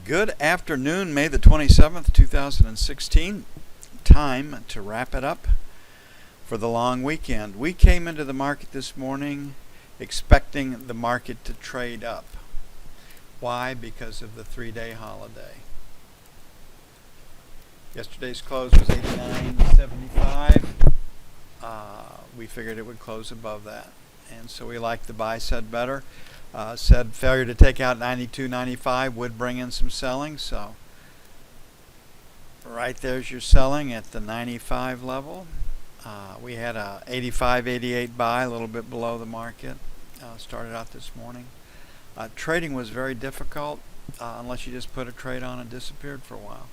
Good afternoon, May the 27th, 2016. Time to wrap it up for the long weekend. We came into the market this morning expecting the market to trade up. Why? Because of the 3-day holiday. Yesterday's close was 89.75. We figured it would close above that. And so we liked the buy side better. Said failure to take out 92.95 would bring in some selling. So right there's your selling at the 95 level. We had a 85.88 buy, a little bit below the market. Started out this morning. Trading was very difficult unless you just put a trade on and disappeared for a while.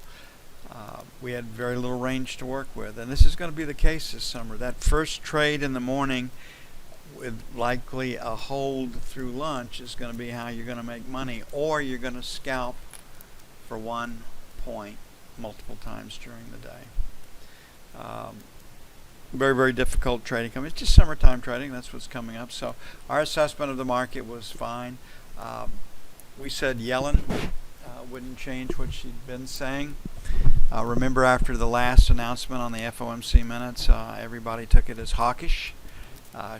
We had very little range to work with, and this is going to be the case this summer. That first trade in the morning with likely a hold through lunch is going to be how you're going to make money, or you're going to scalp for 1 point multiple times during the day. Very, very difficult trading. It's just summertime trading. That's what's coming up. So our assessment of the market was fine. We said Yellen wouldn't change what she'd been saying. Remember, after the last announcement on the FOMC minutes, everybody took it as hawkish.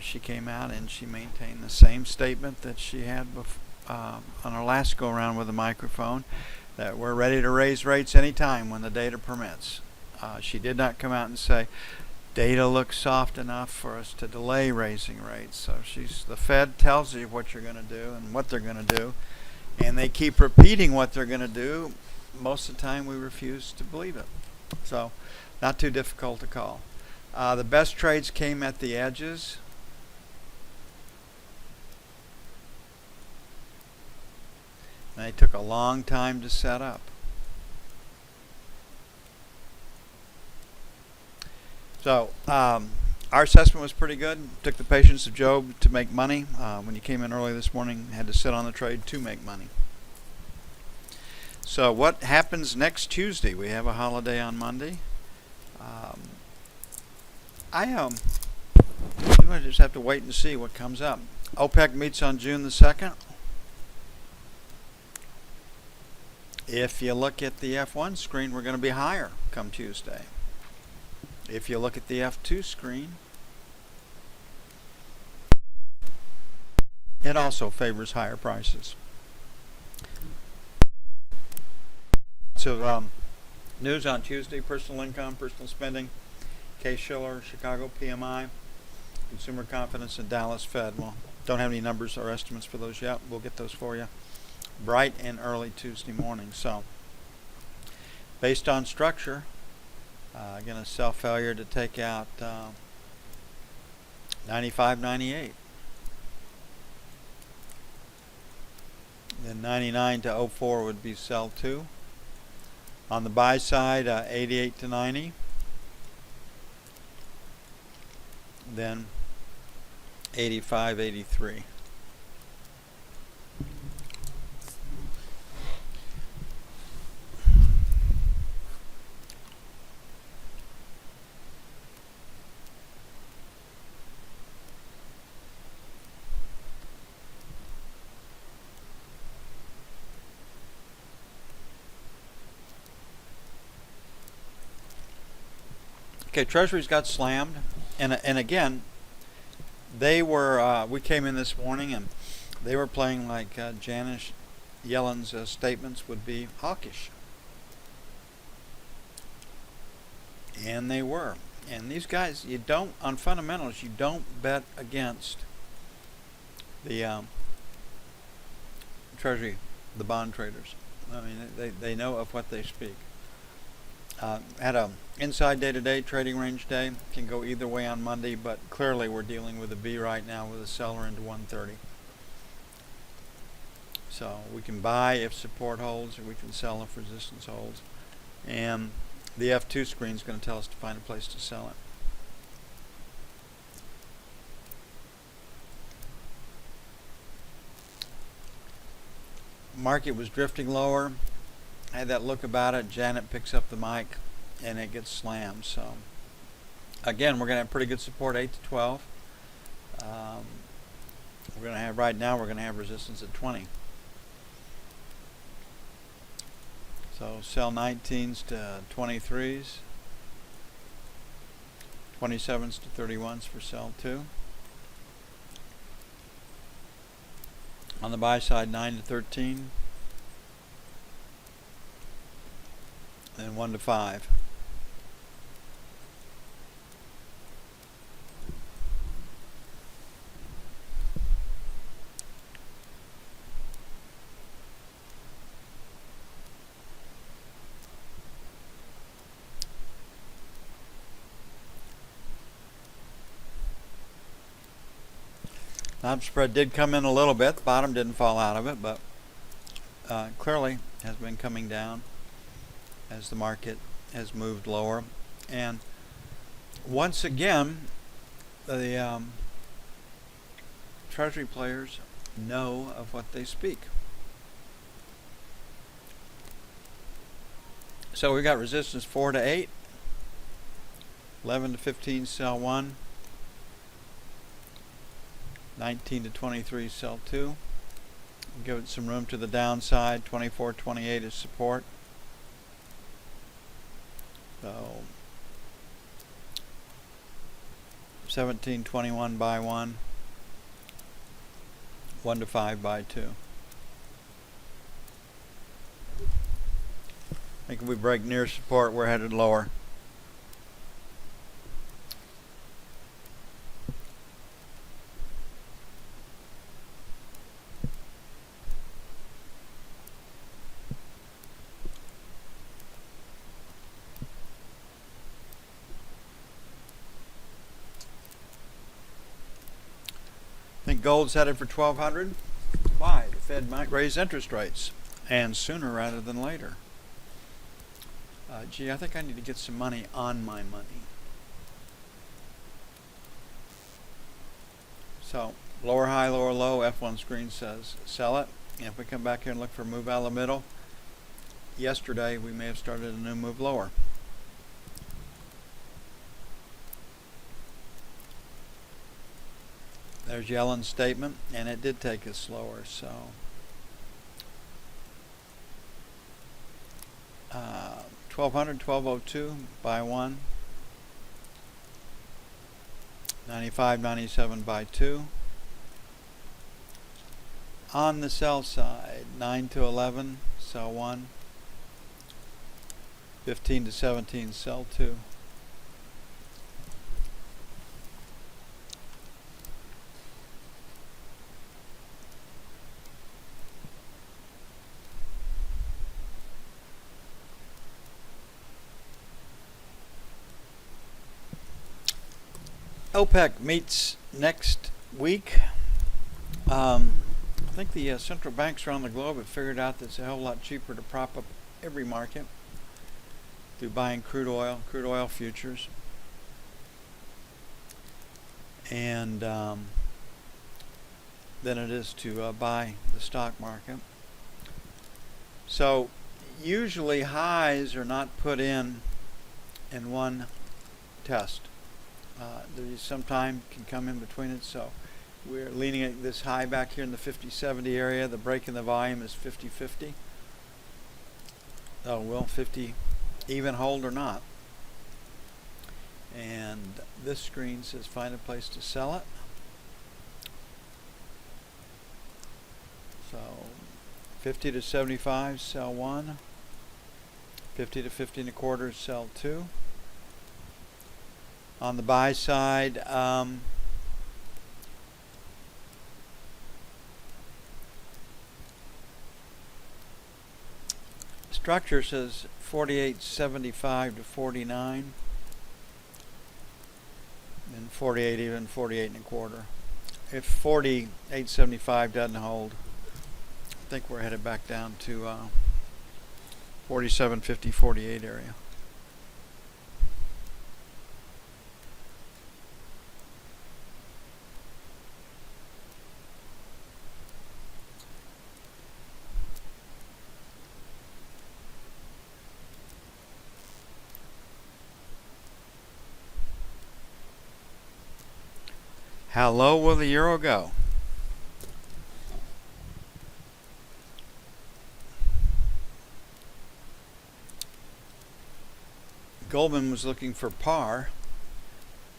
She came out and she maintained the same statement that she had on her last go-around with the microphone, that we're ready to raise rates anytime when the data permits. She did not come out and say, data looks soft enough for us to delay raising rates. So the Fed tells you what you're going to do and what they're going to do, and they keep repeating what they're going to do. Most of the time we refuse to believe it. So not too difficult to call. The best trades came at the edges. And they took a long time to set up. So our assessment was pretty good. Took the patience of Job to make money. When you came in early this morning, had to sit on the trade to make money. So what happens next Tuesday? We have a holiday on Monday. I just have to wait and see what comes up. OPEC meets on June the 2nd. If you look at the F1 screen, we're going to be higher come Tuesday. If you look at the F2 screen, it also favors higher prices. So news on Tuesday: personal income, personal spending, Case-Shiller, Chicago PMI, consumer confidence, and Dallas Fed. Well, don't have any numbers or estimates for those yet. We'll get those for you bright and early Tuesday morning. So based on structure, going to sell failure to take out 95.98. Then 99 to 04 would be sell 2. On the buy side, 88 to 90. Then 85, 83. Okay, Treasuries got slammed, and again, they were. We came in this morning, and they were playing like Janet Yellen's statements would be hawkish, and they were. And these guys, you don't on fundamentals. You don't bet against the Treasury, the bond traders. I mean, they know of what they speak. Had a inside day-to-day trading range day. Can go either way on Monday, but clearly we're dealing with a B right now with a seller into 130. So we can buy if support holds, or we can sell if resistance holds. And the F2 screen is going to tell us to find a place to sell it. Market was drifting lower. I had that look about it. Janet picks up the mic and it gets slammed. So again, we're going to have pretty good support 8 to 12. We're going to have right now. We're going to have resistance at 20. So sell 19s to 23s, 27s to 31s for sell 2. On the buy side, 9 to 13, and 1 to 5. Knob spread did come in a little bit. The bottom didn't fall out of it, but clearly has been coming down as the market has moved lower. And once again, the Treasury players know of what they speak. So we got resistance 4 to 8, 11 to 15, sell 1. 19 to 23, sell 2. Give it some room to the downside. 24, 28 is support. So 17, 21, buy 1. 1 to 5, buy 2. I think if we break near support, we're headed lower. I think gold's headed for 1,200. Why? The Fed might raise interest rates, and sooner rather than later. Gee, I think I need to get some money on my money. So, lower high, lower low, F1 screen says sell it. And if we come back here and look for a move out of the middle, yesterday we may have started a new move lower. There's Yellen's statement, and it did take us slower, so 1,200, 1,202, buy 1. 95, 97, buy 2. On the sell side, 9 to 11, sell 1. 15 to 17, sell 2. OPEC meets next week. I think the central banks around the globe have figured out that it's a hell of a lot cheaper to prop up every market through buying crude oil futures, and than it is to buy the stock market. So usually highs are not put in one test. There some time can come in between it, so we're leaning at this high back here in the 50-70 area. The break in the volume is 50-50. Oh, will 50 even hold or not? And this screen says find a place to sell it. So 50 to 75, sell 1. 50 to 50 and a quarter, sell 2. On the buy side, structure says 48.75 to 49, and 48 even, 48 and a quarter. If 48.75 doesn't hold, I think we're headed back down to 47.50, 48 area. How low will the euro go? Goldman was looking for par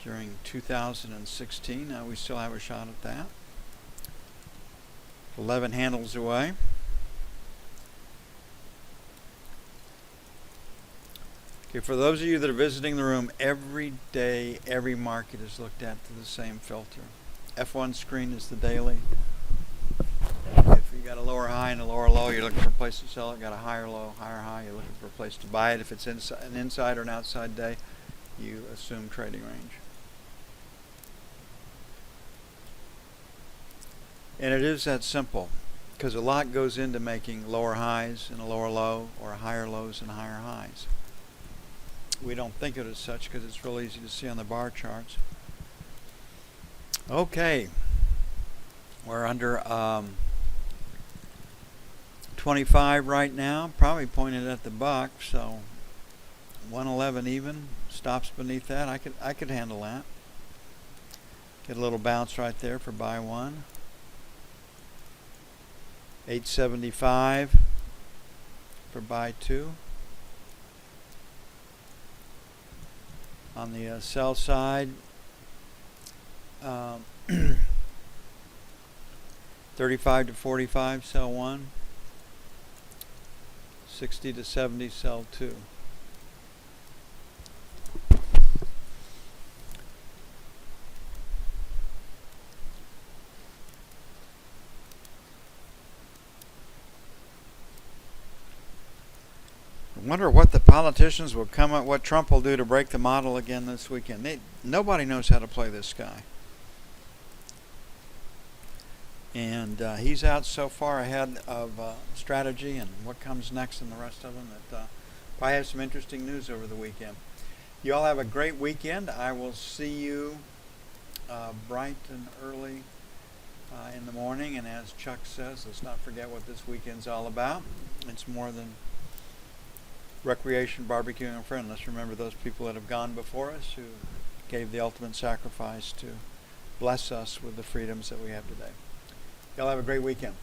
during 2016. We still have a shot at that. 11 handles away. Okay, for those of you that are visiting the room, every day, every market is looked at through the same filter. F1 screen is the daily. If you got a lower high and a lower low, you're looking for a place to sell it. Got a higher low, higher high, you're looking for a place to buy it. If it's an inside or an outside day, you assume trading range. And it is that simple, because a lot goes into making lower highs and a lower low, or higher lows and higher highs. We don't think of it as such because it's real easy to see on the bar charts. Okay, we're under 25 right now, probably pointed at the buck, so 111 even, stops beneath that. I could handle that. Get a little bounce right there for buy one. 875 for buy two. On the sell side, 35 to 45, sell one. 60 to 70, sell two. I wonder what the politicians will come up, what Trump will do to break the model again this weekend. Nobody knows how to play this guy. And he's out so far ahead of strategy and what comes next and the rest of them that probably have some interesting news over the weekend. You all have a great weekend. I will see you bright and early in the morning. And as Chuck says, let's not forget what this weekend's all about. It's more than recreation, barbecuing, and friends. Let's remember those people that have gone before us who gave the ultimate sacrifice to bless us with the freedoms that we have today. Y'all have a great weekend.